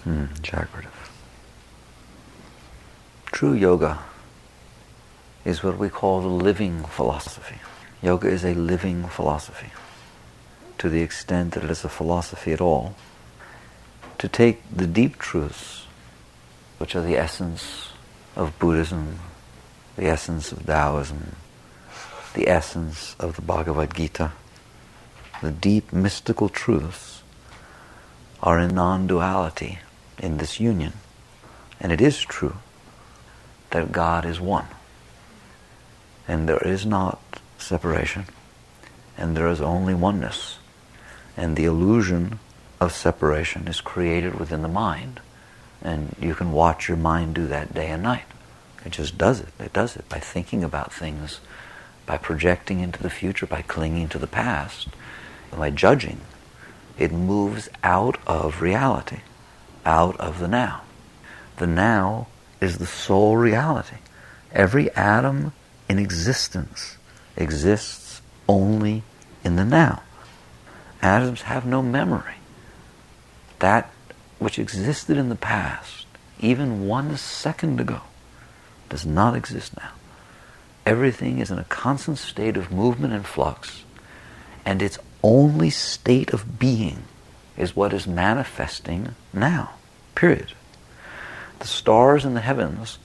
Jagrative. True yoga is what we call the living philosophy. Yoga is a living philosophy. To the extent that it is a philosophy at all, to take the deep truths, which are the essence of Buddhism, the essence of Taoism, the essence of the Bhagavad Gita, the deep mystical truths are in non-duality in this union. And it is true that God is one. And there is not separation. And there is only oneness. And the illusion of separation is created within the mind. And you can watch your mind do that day and night. It just does it. It does it by thinking about things, by projecting into the future, by clinging to the past, by judging. It moves out of reality, out of the now. The now is the sole reality. Every atom in existence exists only in the now. Atoms have no memory. That which existed in the past, even 1 second ago, does not exist now. Everything is in a constant state of movement and flux, and its only state of being is what is manifesting now, period. The stars in the heavens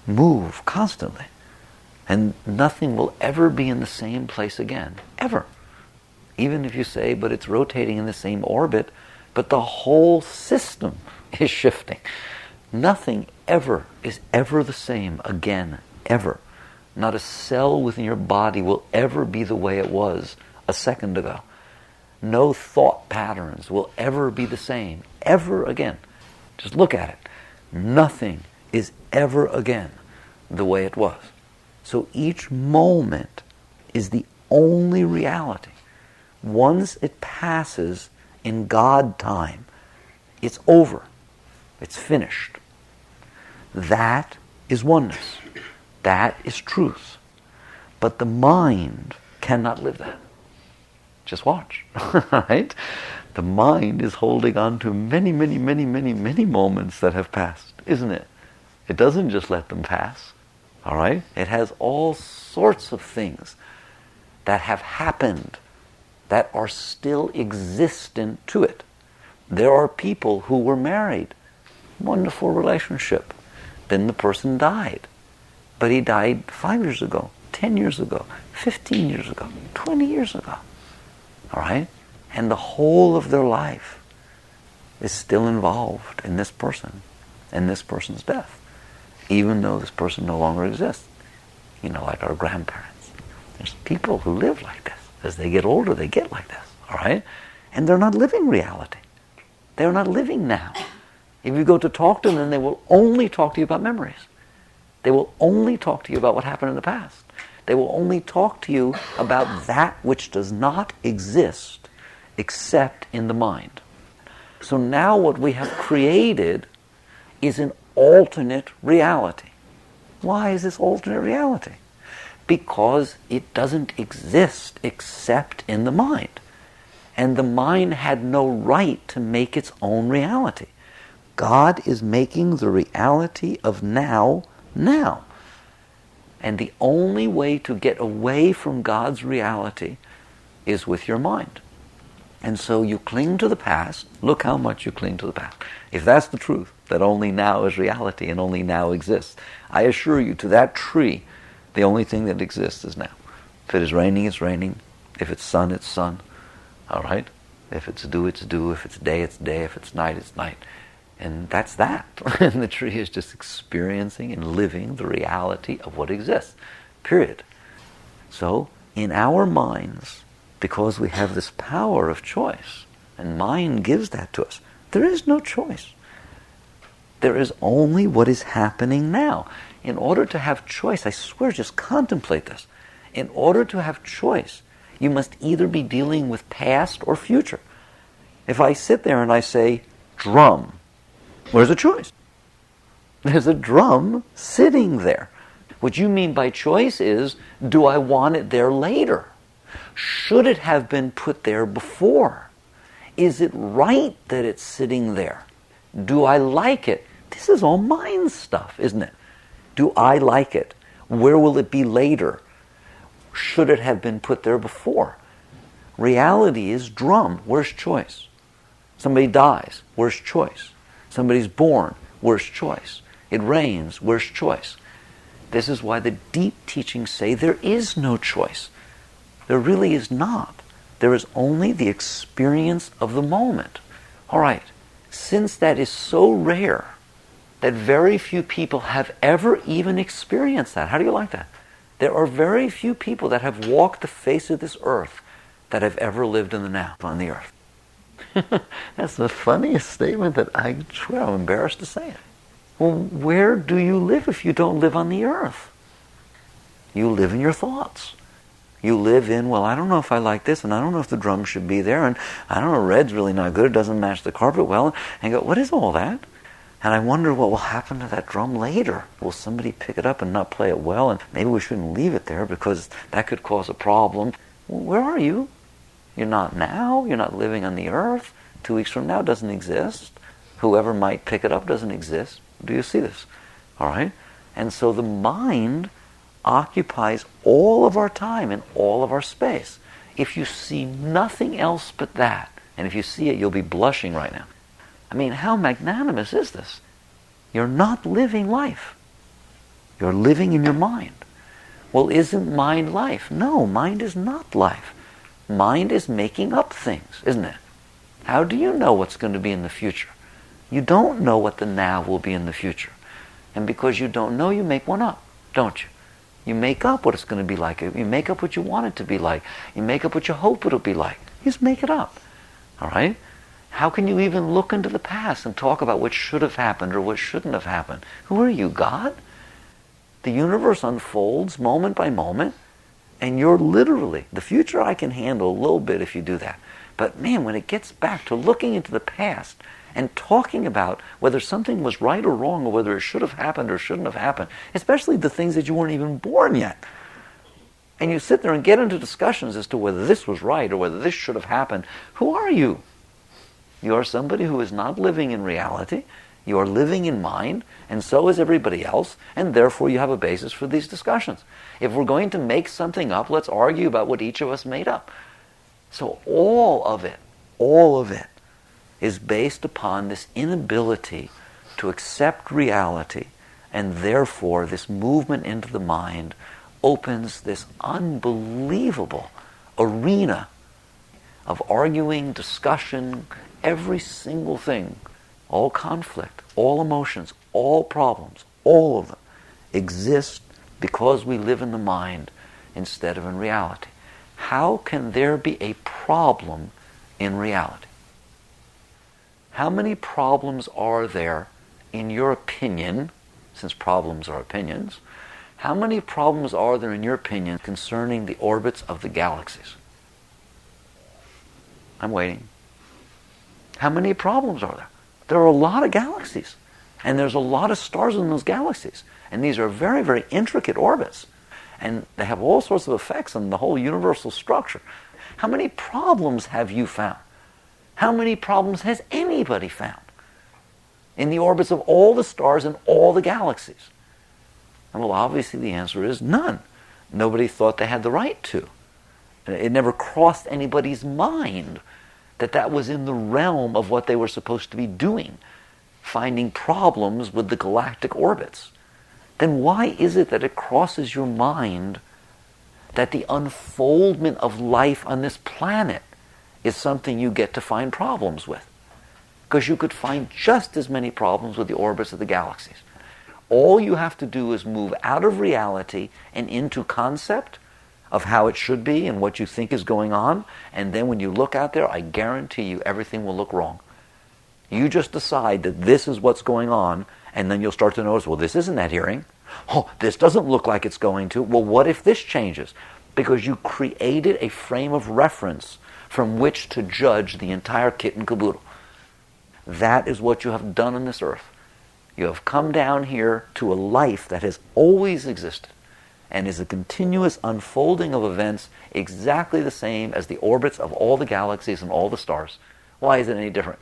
move constantly, and nothing will ever be in the same place again, ever. Even if you say, but it's rotating in the same orbit, but the whole system is shifting. Nothing ever is ever the same again, ever. Not a cell within your body will ever be the way it was a second ago. No thought patterns will ever be the same, ever again. Just look at it. Nothing is ever again the way it was. So each moment is the only reality. Once it passes in God time, it's over. It's finished. That is oneness. That is truth. But the mind cannot live that. Just watch, right? The mind is holding on to many, many, many, many, many moments that have passed, isn't it? It doesn't just let them pass, all right? It has all sorts of things that have happened that are still existent to it. There are people who were married, wonderful relationship. Then the person died. But he died 5 years ago, 10 years ago, 15 years ago, 20 years ago. All right? And the whole of their life is still involved in this person and this person's death, even though this person no longer exists. You know, like our grandparents. There's people who live like this. As they get older, they get like this. All right? And they're not living reality. They're not living now. If you go to talk to them, they will only talk to you about memories. They will only talk to you about what happened in the past. They will only talk to you about that which does not exist except in the mind. So now what we have created is an alternate reality. Why is this alternate reality? Because it doesn't exist except in the mind. And the mind had no right to make its own reality. God is making the reality of now, now. And the only way to get away from God's reality is with your mind. And so you cling to the past. Look how much you cling to the past. If that's the truth, that only now is reality and only now exists, I assure you, to that tree, the only thing that exists is now. If it is raining, it's raining. If it's sun, it's sun. All right? If it's dew, it's dew. If it's day, it's day. If it's night, it's night. And that's that. And the tree is just experiencing and living the reality of what exists. Period. So, in our minds, because we have this power of choice, and mind gives that to us, there is no choice. There is only what is happening now. In order to have choice, I swear, just contemplate this. In order to have choice, you must either be dealing with past or future. If I sit there and I say, drum, where's the choice? There's a drum sitting there. What you mean by choice is, do I want it there later? Should it have been put there before? Is it right that it's sitting there? Do I like it? This is all mind stuff, isn't it? Do I like it? Where will it be later? Should it have been put there before? Reality is drum, worst choice. Somebody dies, worst choice. Somebody's born, worst choice. It rains, worst choice. This is why the deep teachings say there is no choice. There really is not. There is only the experience of the moment. All right, since that is so rare that very few people have ever even experienced that. How do you like that? There are very few people that have walked the face of this earth that have ever lived in the now on the earth. That's the funniest statement that I'm embarrassed to say it. Well, where do you live if you don't live on the earth? You live in your thoughts. You live in, well, I don't know if I like this, and I don't know if the drum should be there, and I don't know, red's really not good, it doesn't match the carpet well, and go, what is all that? And I wonder what will happen to that drum later. Will somebody pick it up and not play it well, and maybe we shouldn't leave it there because that could cause a problem. Well, where are you? You're not now, you're not living on the earth. 2 weeks from now doesn't exist. Whoever might pick it up doesn't exist. Do you see this? All right? And so the mind occupies all of our time and all of our space. If you see nothing else but that, and if you see it, you'll be blushing right now. I mean, how magnanimous is this? You're not living life. You're living in your mind. Well, isn't mind life? No, mind is not life. Mind is making up things, isn't it? How do you know what's going to be in the future? You don't know what the now will be in the future. And because you don't know, you make one up, don't you? You make up what it's going to be like. You make up what you want it to be like. You make up what you hope it'll be like. You just make it up. All right? How can you even look into the past and talk about what should have happened or what shouldn't have happened? Who are you, God? The universe unfolds moment by moment, and you're literally, the future I can handle a little bit if you do that. But man, when it gets back to looking into the past and talking about whether something was right or wrong or whether it should have happened or shouldn't have happened, especially the things that you weren't even born yet, and you sit there and get into discussions as to whether this was right or whether this should have happened, who are you? You are somebody who is not living in reality. You are living in mind, and so is everybody else, and therefore you have a basis for these discussions. If we're going to make something up, let's argue about what each of us made up. So all of it is based upon this inability to accept reality, and therefore this movement into the mind opens this unbelievable arena of arguing, discussion, every single thing, all conflict, all emotions, all problems, all of them exist because we live in the mind instead of in reality. How can there be a problem in reality? How many problems are there, in your opinion, since problems are opinions, how many problems are there in your opinion concerning the orbits of the galaxies? I'm waiting. How many problems are there? There are a lot of galaxies, and there's a lot of stars in those galaxies, and these are very, very intricate orbits, and they have all sorts of effects on the whole universal structure. How many problems have you found? How many problems has anybody found in the orbits of all the stars and all the galaxies? And well, obviously the answer is none. Nobody thought they had the right to. It never crossed anybody's mind that that was in the realm of what they were supposed to be doing, finding problems with the galactic orbits. Then why is it that it crosses your mind that the unfoldment of life on this planet is something you get to find problems with? Because you could find just as many problems with the orbits of the galaxies. All you have to do is move out of reality and into concept of how it should be and what you think is going on, and then when you look out there, I guarantee you everything will look wrong. You just decide that this is what's going on, and then you'll start to notice, well, this isn't adhering. Oh, this doesn't look like it's going to. Well, what if this changes? Because you created a frame of reference from which to judge the entire kit and caboodle. That is what you have done on this earth. You have come down here to a life that has always existed and is a continuous unfolding of events exactly the same as the orbits of all the galaxies and all the stars. Why is it any different?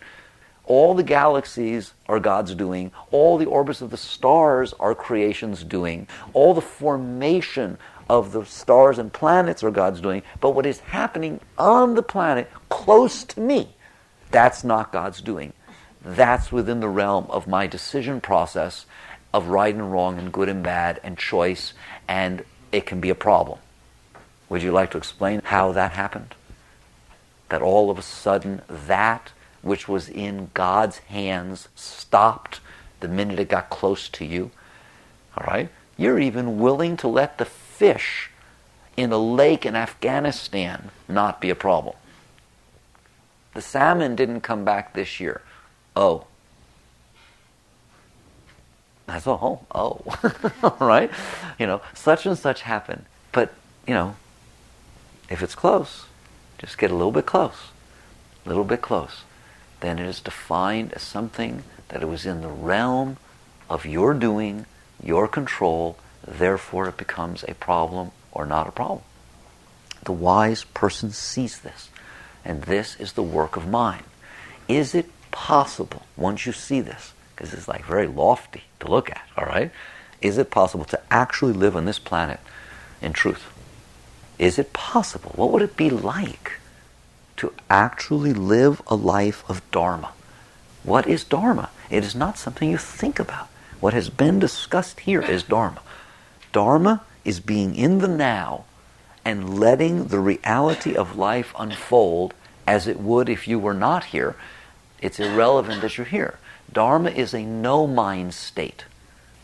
All the galaxies are God's doing. All the orbits of the stars are creation's doing. All the formation of the stars and planets are God's doing. But what is happening on the planet close to me, that's not God's doing. That's within the realm of my decision process of right and wrong and good and bad and choice, and it can be a problem. Would you like to explain how that happened? That all of a sudden that which was in God's hands stopped the minute it got close to you. All right? You're even willing to let the fish in a lake in Afghanistan not be a problem. The salmon didn't come back this year. Oh. That's all. Oh. All right? Such and such happened. But, if it's close, just get a little bit close. A little bit close. Then it is defined as something that it was in the realm of your doing, your control, therefore it becomes a problem or not a problem. The wise person sees this, and this is the work of mind. Is it possible, once you see this, because it's like very lofty to look at, all right? Is it possible to actually live on this planet in truth? Is it possible? What would it be like to actually live a life of Dharma? What is Dharma? It is not something you think about. What has been discussed here is Dharma. Dharma is being in the now and letting the reality of life unfold as it would if you were not here. It's irrelevant that you're here. Dharma is a no-mind state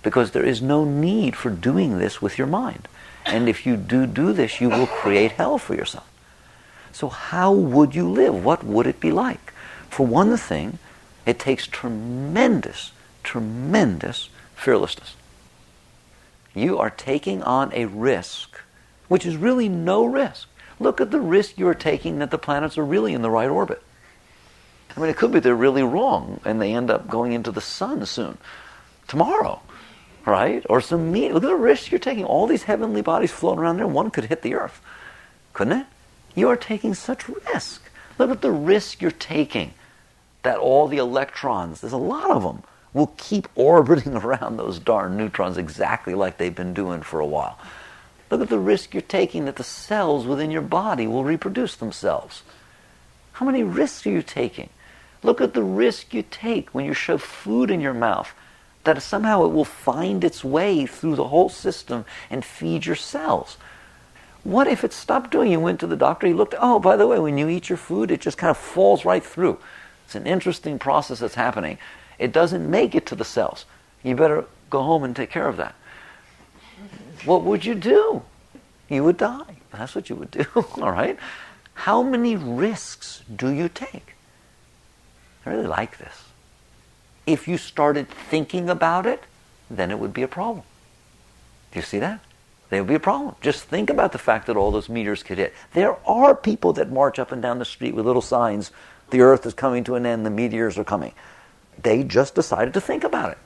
because there is no need for doing this with your mind. And if you do this, you will create hell for yourself. So how would you live? What would it be like? For one thing, it takes tremendous fearlessness. You are taking on a risk, which is really no risk. Look at the risk you're taking that the planets are really in the right orbit. I mean, it could be they're really wrong and they end up going into the sun soon, tomorrow, right? Or some meat. Look at the risk you're taking. All these heavenly bodies floating around there, one could hit the earth, couldn't it? You are taking such risk. Look at the risk you're taking that all the electrons, there's a lot of them, will keep orbiting around those darn neutrons exactly like they've been doing for a while. Look at the risk you're taking that the cells within your body will reproduce themselves. How many risks are you taking? Look at the risk you take when you shove food in your mouth, that somehow it will find its way through the whole system and feed your cells. What if it stopped doing? You went to the doctor, he looked, oh, by the way, when you eat your food, it just kind of falls right through. It's an interesting process that's happening. It doesn't make it to the cells. You better go home and take care of that. What would you do? You would die. That's what you would do, all right? How many risks do you take? I really like this. If you started thinking about it, then it would be a problem. Do you see that? There would be a problem. Just think about the fact that all those meteors could hit. There are people that march up and down the street with little signs, the earth is coming to an end, the meteors are coming. They just decided to think about it.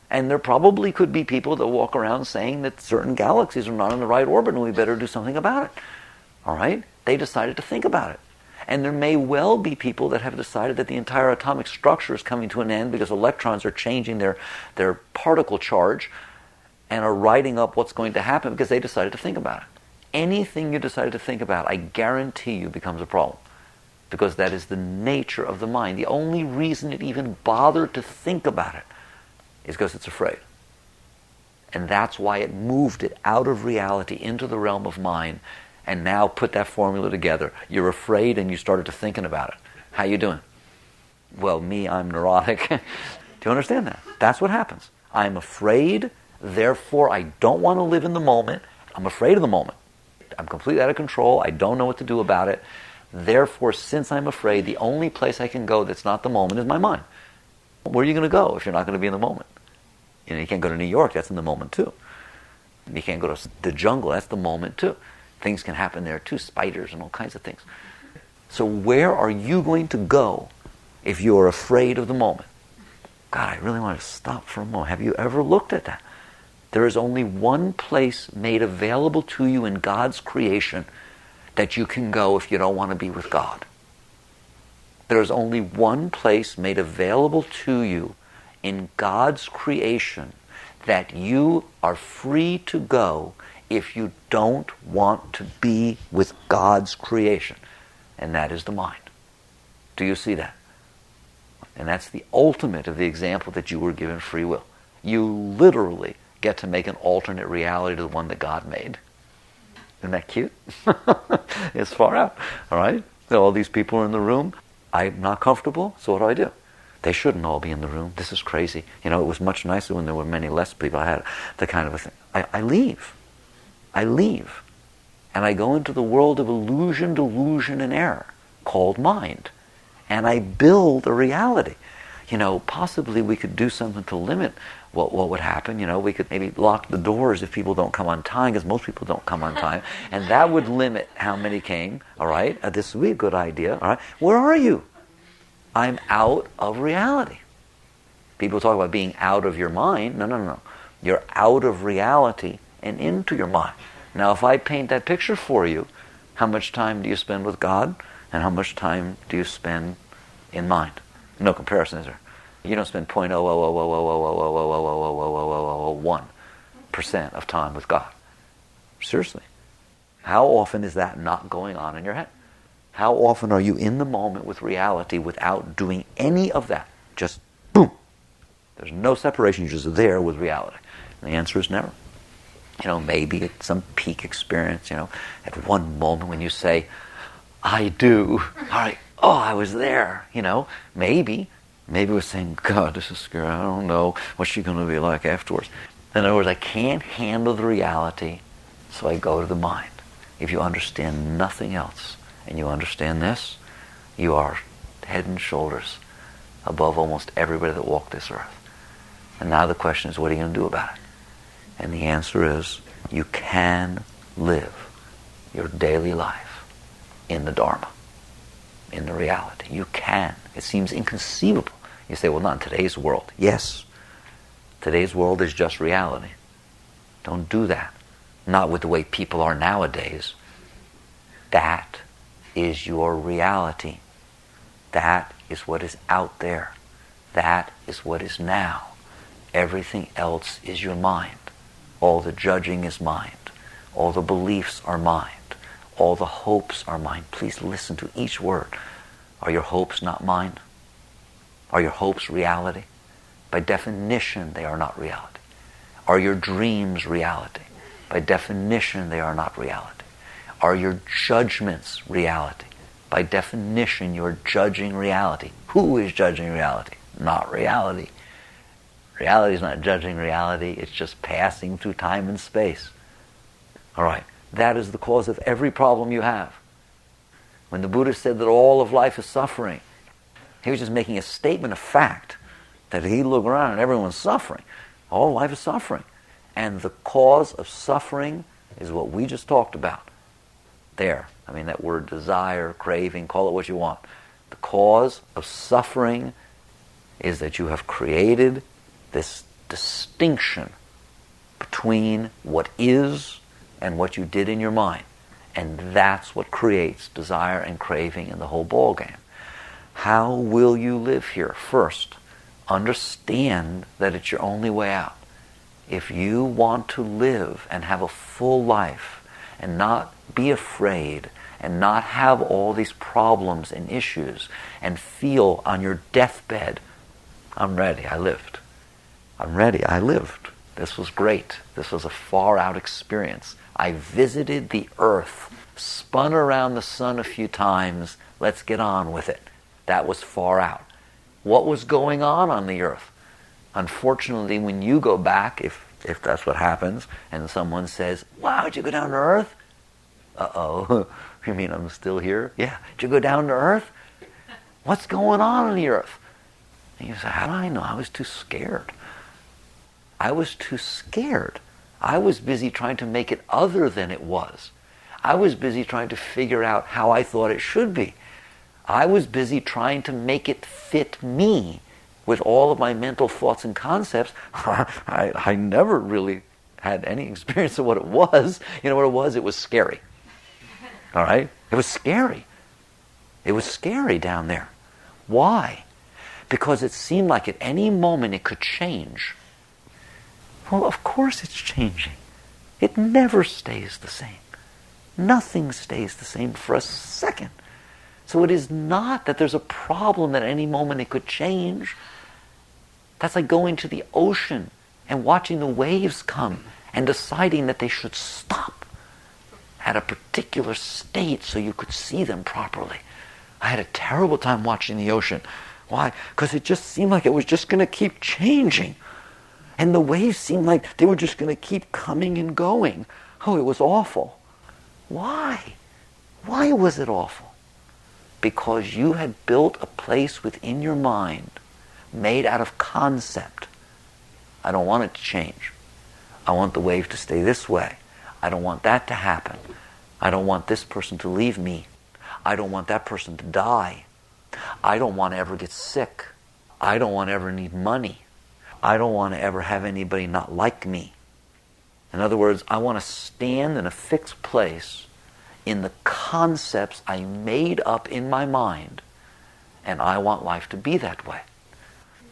And there probably could be people that walk around saying that certain galaxies are not in the right orbit and we better do something about it. All right? They decided to think about it. And there may well be people that have decided that the entire atomic structure is coming to an end because electrons are changing their particle charge and are writing up what's going to happen because they decided to think about it. Anything you decided to think about, I guarantee you becomes a problem. Because that is the nature of the mind. The only reason it even bothered to think about it is because it's afraid. And that's why it moved it out of reality into the realm of mind and now put that formula together. You're afraid and you started to thinking about it. How you doing? Well, me, I'm neurotic. Do you understand that? That's what happens. I'm afraid, therefore I don't want to live in the moment. I'm afraid of the moment. I'm completely out of control. I don't know what to do about it. Therefore, since I'm afraid, the only place I can go that's not the moment is my mind. Where are you going to go if you're not going to be in the moment? You can't go to New York, that's in the moment too. You can't go to the jungle, that's the moment too. Things can happen there too, spiders and all kinds of things. So where are you going to go if you're afraid of the moment? God, I really want to stop for a moment. Have you ever looked at that? There is only one place made available to you in God's creation that you can go if you don't want to be with God. There is only one place made available to you in God's creation that you are free to go if you don't want to be with God's creation. And that is the mind. Do you see that? And that's the ultimate of the example that you were given free will. You literally get to make an alternate reality to the one that God made. Isn't that cute? It's far out. All right? All these people are in the room. I'm not comfortable, so what do? They shouldn't all be in the room. This is crazy. It was much nicer when there were many less people. I had the kind of a thing. I leave. I leave. And I go into the world of illusion, delusion, and error called mind. And I build a reality. Possibly we could do something to limit what would happen. We could maybe lock the doors if people don't come on time, because most people don't come on time. And that would limit how many came. All right? This would be a good idea. All right? Where are you? I'm out of reality. People talk about being out of your mind. No. You're out of reality and into your mind. Now, if I paint that picture for you, how much time do you spend with God? And how much time do you spend in mind? No comparison, is there? You don't spend 0.000000001% of time with God. Seriously. How often is that not going on in your head? How often are you in the moment with reality without doing any of that? Just boom. There's no separation. You're just there with reality. And the answer is never. Maybe at some peak experience, at one moment when you say, I do. All right. Oh, I was there. Maybe we're saying, God, this is scary. I don't know what's she going to be like afterwards. In other words, I can't handle the reality, so I go to the mind. If you understand nothing else, and you understand this, you are head and shoulders above almost everybody that walked this earth. And now the question is, what are you going to do about it? And the answer is, you can live your daily life in the Dharma, in the reality. You can. It seems inconceivable. You say, well, not in today's world. Yes. Today's world is just reality. Don't do that. Not with the way people are nowadays. That is your reality. That is what is out there. That is what is now. Everything else is your mind. All the judging is mind. All the beliefs are mind. All the hopes are mind. Please listen to each word. Are your hopes not mind? Are your hopes reality? By definition, they are not reality. Are your dreams reality? By definition, they are not reality. Are your judgments reality? By definition, you're judging reality. Who is judging reality? Not reality. Reality is not judging reality. It's just passing through time and space. All right. That is the cause of every problem you have. When the Buddha said that all of life is suffering, he was just making a statement of fact that he looked around and everyone's suffering. All life is suffering. And the cause of suffering is what we just talked about. There. That word desire, craving, call it what you want. The cause of suffering is that you have created this distinction between what is and what you did in your mind. And that's what creates desire and craving in the whole ballgame. How will you live here? First, understand that it's your only way out. If you want to live and have a full life and not be afraid and not have all these problems and issues and feel on your deathbed, I'm ready, I lived. I'm ready, I lived. This was great. This was a far out experience. I visited the earth, spun around the sun a few times. Let's get on with it. That was far out. What was going on the earth? Unfortunately, when you go back, if that's what happens, and someone says, wow, did you go down to earth? Uh-oh. You mean I'm still here? Yeah. Did you go down to earth? What's going on the earth? And you say, how do I know? I was too scared. I was too scared. I was busy trying to make it other than it was. I was busy trying to figure out how I thought it should be. I was busy trying to make it fit me with all of my mental thoughts and concepts. I never really had any experience of what it was. You know what it was? It was scary. All right? It was scary. It was scary down there. Why? Because it seemed like at any moment it could change. Well, of course it's changing. It never stays the same. Nothing stays the same for a second. So it is not that there's a problem that at any moment it could change. That's like going to the ocean and watching the waves come and deciding that they should stop at a particular state so you could see them properly. I had a terrible time watching the ocean. Why? Because it just seemed like it was just going to keep changing. And the waves seemed like they were just going to keep coming and going. Oh, it was awful. Why? Why was it awful? Because you had built a place within your mind made out of concept. I don't want it to change. I want the wave to stay this way. I don't want that to happen. I don't want this person to leave me. I don't want that person to die. I don't want to ever get sick. I don't want to ever need money. I don't want to ever have anybody not like me. In other words, I want to stand in a fixed place in the concepts I made up in my mind, and I want life to be that way.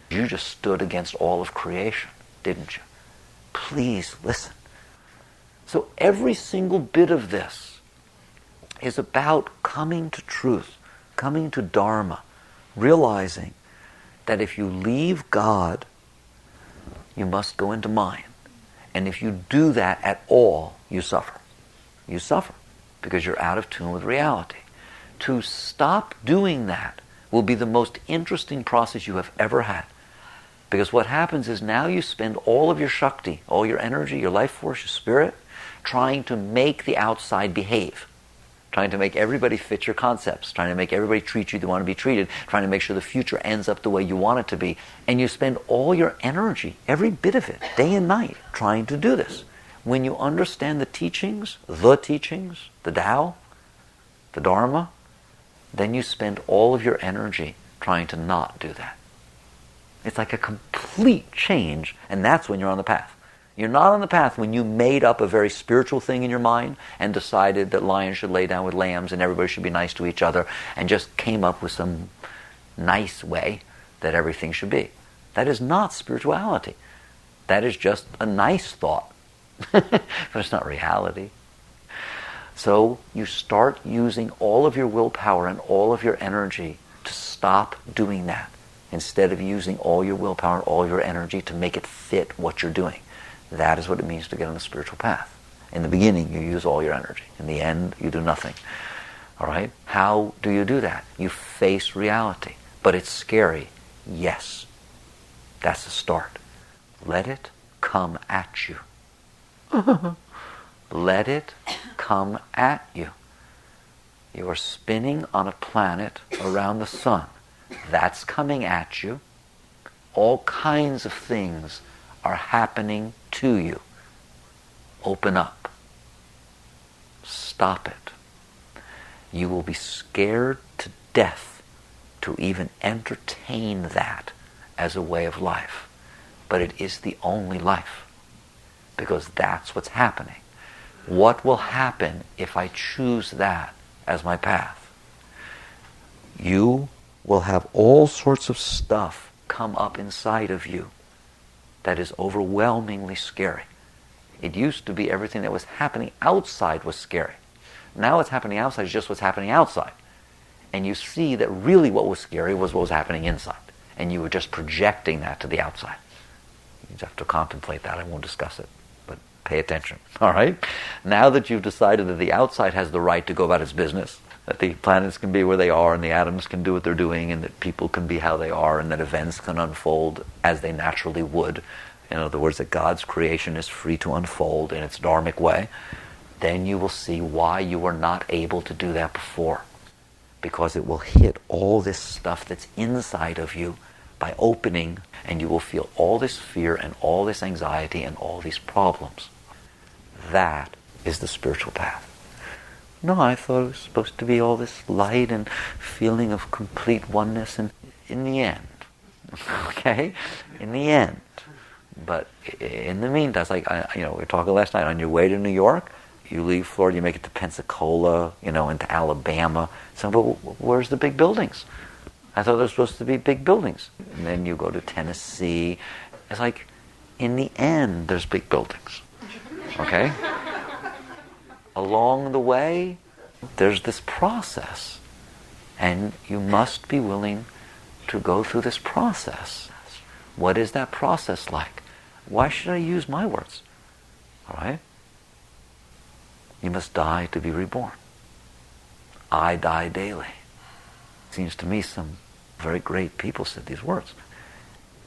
You just stood against all of creation, didn't you? Please listen. So every single bit of this is about coming to truth, coming to Dharma, realizing that if you leave God, you must go into mind. And if you do that at all, you suffer. You suffer because you're out of tune with reality. To stop doing that will be the most interesting process you have ever had. Because what happens is now you spend all of your Shakti, all your energy, your life force, your spirit, trying to make the outside behave. Trying to make everybody fit your concepts, trying to make everybody treat you the way you want to be treated, trying to make sure the future ends up the way you want it to be. And you spend all your energy, every bit of it, day and night, trying to do this. When you understand the teachings, the Tao, the Dharma, then you spend all of your energy trying to not do that. It's like a complete change, and that's when you're on the path. You're not on the path when you made up a very spiritual thing in your mind and decided that lions should lay down with lambs and everybody should be nice to each other and just came up with some nice way that everything should be. That is not spirituality. That is just a nice thought. But it's not reality. So you start using all of your willpower and all of your energy to stop doing that, instead of using all your willpower and all your energy to make it fit what you're doing. That is what it means to get on the spiritual path. In the beginning, you use all your energy. In the end, you do nothing. All right? How do you do that? You face reality. But it's scary. Yes. That's the start. Let it come at you. Let it come at you. You are spinning on a planet around the sun. That's coming at you. All kinds of things are happening to you. Open up. Stop it. You will be scared to death to even entertain that as a way of life. But it is the only life. Because that's what's happening. What will happen if I choose that as my path? You will have all sorts of stuff come up inside of you that is overwhelmingly scary. It used to be everything that was happening outside was scary. Now what's happening outside is just what's happening outside. And you see that really what was scary was what was happening inside. And you were just projecting that to the outside. You have to contemplate that. I won't discuss it. But pay attention. All right? Now that you've decided that the outside has the right to go about its business, that the planets can be where they are and the atoms can do what they're doing and that people can be how they are and that events can unfold as they naturally would. In other words, that God's creation is free to unfold in its dharmic way. Then you will see why you were not able to do that before. Because it will hit all this stuff that's inside of you by opening, and you will feel all this fear and all this anxiety and all these problems. That is the spiritual path. No, I thought it was supposed to be all this light and feeling of complete oneness, and in the end, okay? In the end. But in the meantime, it's like, we were talking last night, on your way to New York, you leave Florida, you make it to Pensacola, into Alabama. So, but where's the big buildings? I thought there were supposed to be big buildings. And then you go to Tennessee. It's like, in the end, there's big buildings. Okay? Along the way, there's this process. And you must be willing to go through this process. What is that process like? Why should I use my words? All right? You must die to be reborn. I die daily. Seems to me some very great people said these words.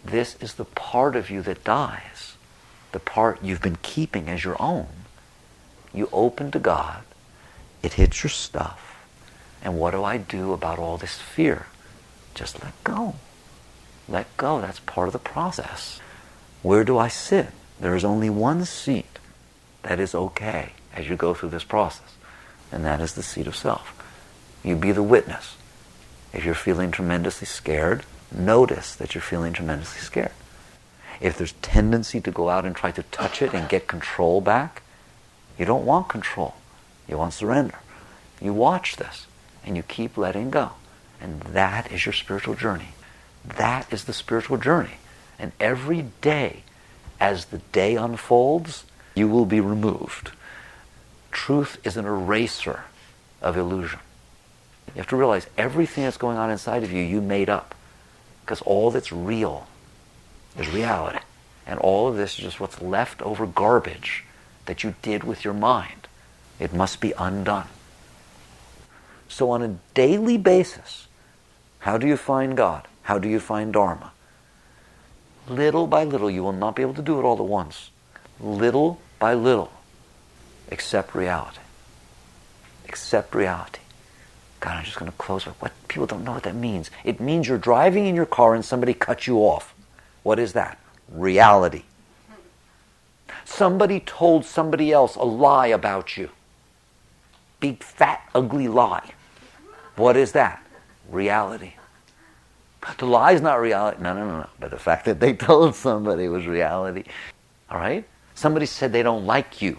This is the part of you that dies, the part you've been keeping as your own. You open to God, it hits your stuff, and what do I do about all this fear? Just let go. Let go, that's part of the process. Where do I sit? There is only one seat that is okay as you go through this process, and that is the seat of self. You be the witness. If you're feeling tremendously scared, notice that you're feeling tremendously scared. If there's tendency to go out and try to touch it and get control back, you don't want control. You want surrender. You watch this, and you keep letting go. And that is your spiritual journey. That is the spiritual journey. And every day, as the day unfolds, you will be removed. Truth is an eraser of illusion. You have to realize everything that's going on inside of you, you made up. Because all that's real is reality. And all of this is just what's left over garbage that you did with your mind. It must be undone. So on a daily basis, how do you find God? How do you find Dharma? Little by little, you will not be able to do it all at once. Little by little, accept reality. Accept reality. God, I'm just going to close it. What? People don't know what that means. It means you're driving in your car and somebody cuts you off. What is that? Reality. Somebody told somebody else a lie about you. Big, fat, ugly lie. What is that? Reality. The lie is not reality. No. But the fact that they told somebody was reality. All right? Somebody said they don't like you.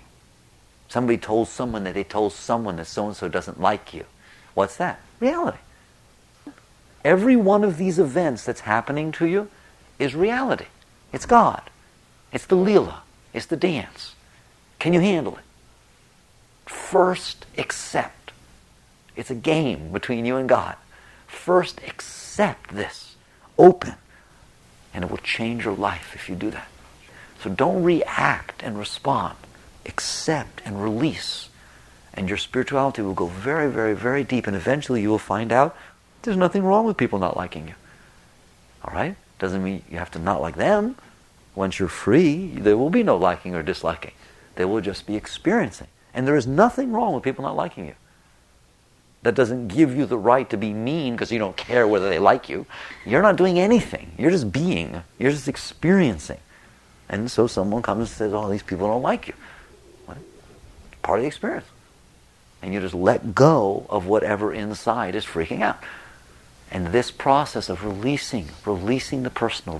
Somebody told someone that they told someone that so-and-so doesn't like you. What's that? Reality. Every one of these events that's happening to you is reality. It's God. It's the Leela. It's the dance. Can you handle it? First, accept. It's a game between you and God. First, accept this. Open. And it will change your life if you do that. So don't react and respond. Accept and release. And your spirituality will go very, very, very deep. And eventually you will find out there's nothing wrong with people not liking you. All right? Doesn't mean you have to not like them. Once you're free, there will be no liking or disliking. They will just be experiencing. And there is nothing wrong with people not liking you. That doesn't give you the right to be mean because you don't care whether they like you. You're not doing anything. You're just being. You're just experiencing. And so someone comes and says, oh, these people don't like you. Well, part of the experience. And you just let go of whatever inside is freaking out. And this process of releasing the personal,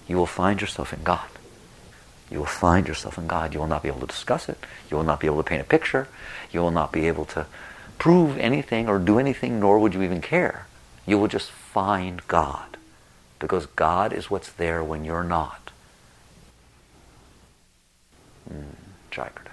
you will find yourself in God. You will find yourself in God. You will not be able to discuss it. You will not be able to paint a picture. You will not be able to prove anything or do anything, nor would you even care. You will just find God. Because God is what's there when you're not. Jai Gurudev.